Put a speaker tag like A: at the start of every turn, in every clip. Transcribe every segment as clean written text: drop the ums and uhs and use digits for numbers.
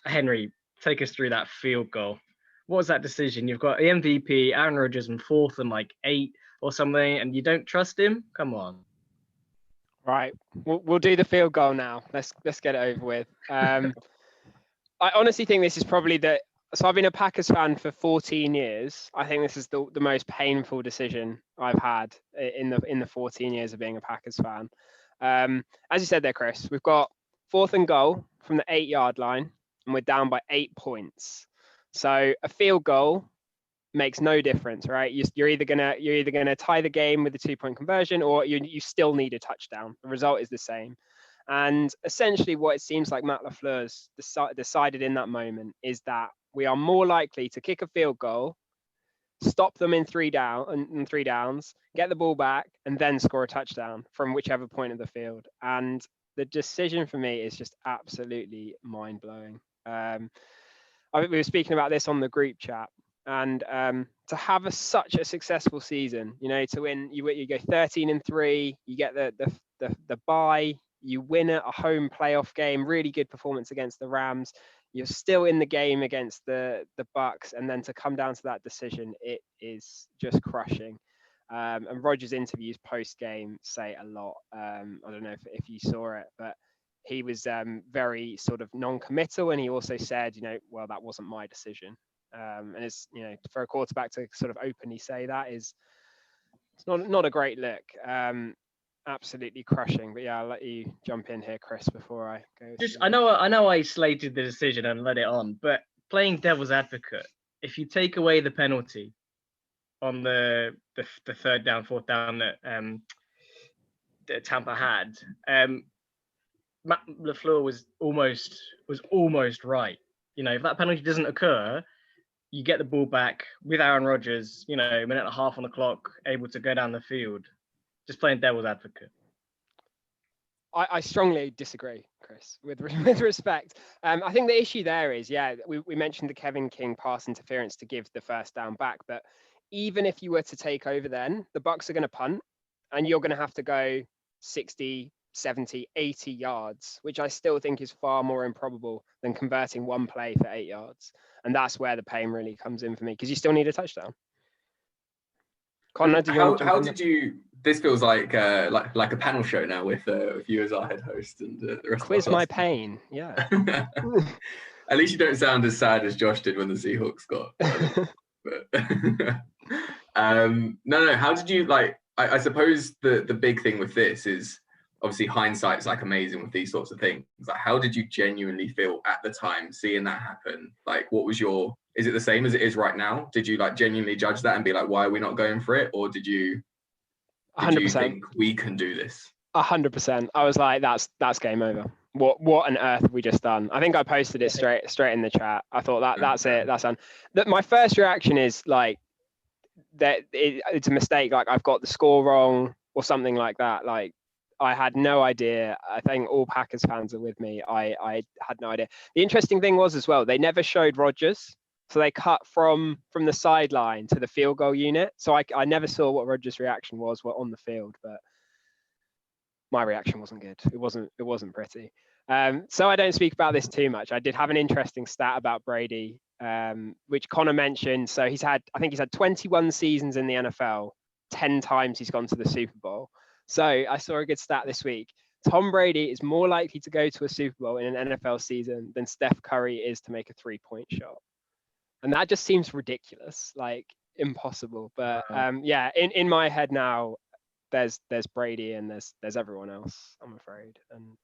A: Henry, take us through that field goal. What was that decision? You've got the MVP, Aaron Rodgers, in fourth and like 8 or something, and you don't trust him? Come on.
B: Right, we'll do the field goal now. Let's get it over with. I honestly think this is probably so I've been a Packers fan for 14 years. I think this is the most painful decision I've had in the 14 years of being a Packers fan. As you said there, Chris, we've got fourth and goal from the 8-yard line, and we're down by 8 points. So a field goal makes no difference, right? You're either gonna tie the game with the 2-point conversion, or you still need a touchdown. The result is the same. And essentially, what it seems like Matt LaFleur's decided in that moment is that we are more likely to kick a field goal, stop them in 3 downs, get the ball back, and then score a touchdown from whichever point of the field. And the decision for me is just absolutely mind blowing. We were speaking about this on the group chat, and to have such a successful season, to win, you go 13-3, you get the bye. You win a home playoff game, really good performance against the Rams. You're still in the game against the Bucks, and then to come down to that decision, it is just crushing. And Rodgers' interviews post-game say a lot. I don't know if you saw it, but he was very sort of non-committal, and he also said, well, that wasn't my decision. And it's, for a quarterback to sort of openly say that it's not a great look. Absolutely crushing. But yeah, I'll let you jump in here, Chris, before I go.
A: I know I slated the decision and let it on, but playing devil's advocate, if you take away the penalty on the third down, fourth down that Tampa had, Matt LaFleur was almost right. If that penalty doesn't occur, you get the ball back with Aaron Rodgers, a minute and a half on the clock, able to go down the field. Just playing devil's advocate.
B: I strongly disagree, Chris, with respect. I think the issue there is, we mentioned the Kevin King pass interference to give the first down back, but even if you were to take over, then the Bucks are going to punt, and you're going to have to go 60, 70, 80 yards, which I still think is far more improbable than converting one play for 8 yards. And that's where the pain really comes in for me, because you still need a touchdown.
C: Connor, how did you? This feels like a panel show now with you as our head host and the rest
B: quiz
C: of us.
B: My pain. Yeah.
C: At least you don't sound as sad as Josh did when the Seahawks got. No. How did you I suppose the big thing with this is obviously hindsight's amazing with these sorts of things. How did you genuinely feel at the time seeing that happen? What was is it the same as it is right now? Did you genuinely judge that and be why are we not going for it? Or did you 100%. Think we can do this?
B: 100%. I was like, that's game over. What on earth have we just done? I think I posted it straight in the chat. I thought that's it. That's done. My first reaction is that it's a mistake. I've got the score wrong or something like that. I had no idea. I think all Packers fans are with me. I had no idea. The interesting thing was as well, they never showed Rodgers. So they cut from the sideline to the field goal unit. So I never saw what Rodgers' reaction was on the field, but my reaction wasn't good. It wasn't pretty. So I don't speak about this too much. I did have an interesting stat about Brady, which Connor mentioned. So I think he's had 21 seasons in the NFL. 10 times he's gone to the Super Bowl. So I saw a good stat this week. Tom Brady is more likely to go to a Super Bowl in an NFL season than Steph Curry is to make a 3-point shot. And that just seems ridiculous, impossible. But in my head now, there's Brady and there's everyone else, I'm afraid. And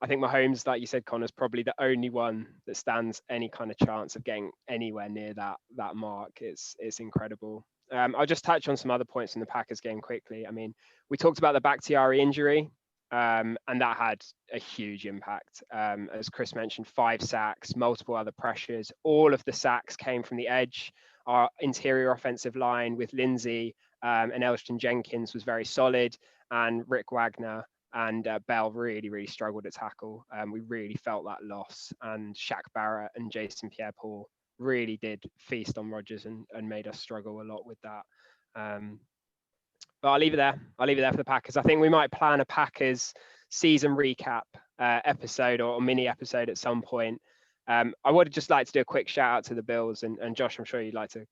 B: I think Mahomes, like you said, Connor, is probably the only one that stands any kind of chance of getting anywhere near that mark. It's incredible. I'll just touch on some other points in the Packers game quickly. I mean, we talked about the Bakhtiari injury. And that had a huge impact. As Chris mentioned, 5 sacks, multiple other pressures. All of the sacks came from the edge. Our interior offensive line with Lindsay and Elgton Jenkins was very solid. And Rick Wagner and Bell really, really struggled at tackle. We really felt that loss. And Shaq Barrett and Jason Pierre-Paul really did feast on Rodgers and made us struggle a lot with that. But I'll leave it there. For the Packers. I think we might plan a Packers season recap episode or mini episode at some point. I would just like to do a quick shout out to the Bills, and Josh, I'm sure you'd like to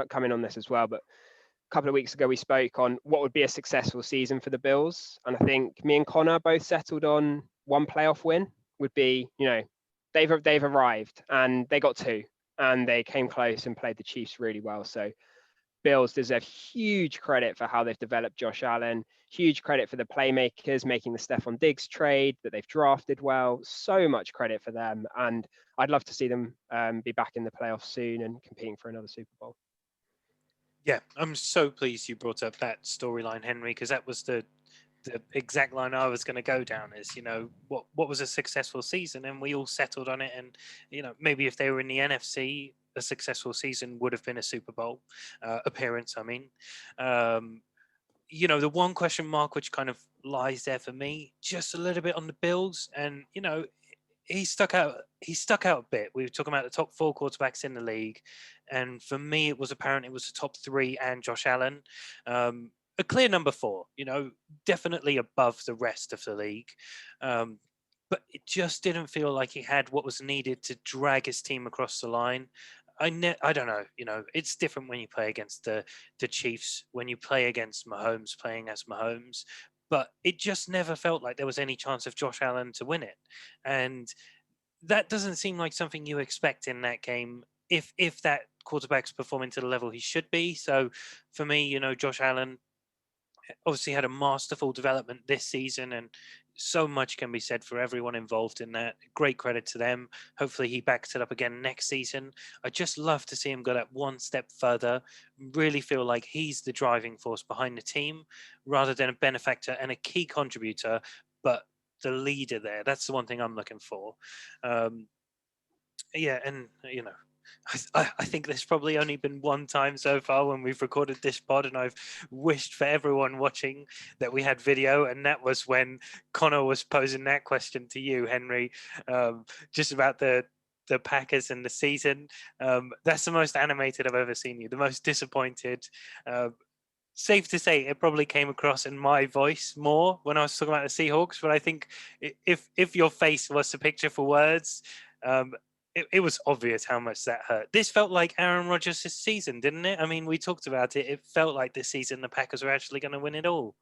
B: come in on this as well. But a couple of weeks ago, we spoke on what would be a successful season for the Bills, and I think me and Connor both settled on one playoff win would be, they've arrived, and they got 2, and they came close and played the Chiefs really well. So Bills deserve huge credit for how they've developed Josh Allen, huge credit for the playmakers making the Stephon Diggs trade that they've drafted well. So much credit for them. And I'd love to see them be back in the playoffs soon and competing for another Super Bowl.
D: Yeah, I'm so pleased you brought up that storyline, Henry, because that was the exact line I was going to go down is, what was a successful season? And we all settled on it. And, maybe if they were in the NFC, a successful season would have been a Super Bowl appearance. I mean, the one question mark which kind of lies there for me, just a little bit on the Bills, and he stuck out a bit. We were talking about the top 4 quarterbacks in the league, and for me, it was apparent it was the top 3 and Josh Allen. A clear number 4, definitely above the rest of the league. But it just didn't feel like he had what was needed to drag his team across the line. I don't know. It's different when you play against the Chiefs, when you play against Mahomes, playing as Mahomes. But it just never felt like there was any chance of Josh Allen to win it. And that doesn't seem like something you expect in that game if that quarterback's performing to the level he should be. So for me, Josh Allen obviously had a masterful development this season, and so much can be said for everyone involved in that. Great credit to them. Hopefully he backs it up again next season. I just love to see him go that one step further, really feel like he's the driving force behind the team rather than a benefactor and a key contributor, but the leader there. That's the one thing I'm looking for. I think there's probably only been one time so far when we've recorded this pod, and I've wished for everyone watching that we had video, and that was when Connor was posing that question to you, Henry, just about the Packers and the season. That's the most animated I've ever seen you, the most disappointed. Safe to say it probably came across in my voice more when I was talking about the Seahawks, but I think if your face was a picture for words, it was obvious how much that hurt. This felt like Aaron Rodgers' season, didn't it? I mean, we talked about it. It felt like this season the Packers were actually going to win it all.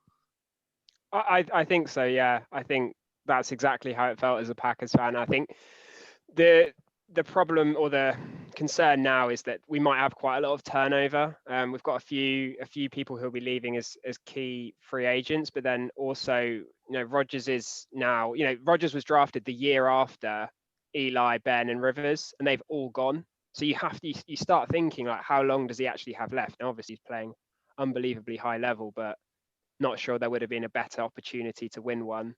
B: I think so, yeah. I think that's exactly how it felt as a Packers fan. I think the problem or the concern now is that we might have quite a lot of turnover. We've got a few people who'll be leaving as key free agents, but then also, Rodgers is now, Rodgers was drafted the year after Eli, Ben, and Rivers, and they've all gone. So you start thinking, like, how long does he actually have left? Now, obviously, he's playing unbelievably high level, but not sure there would have been a better opportunity to win one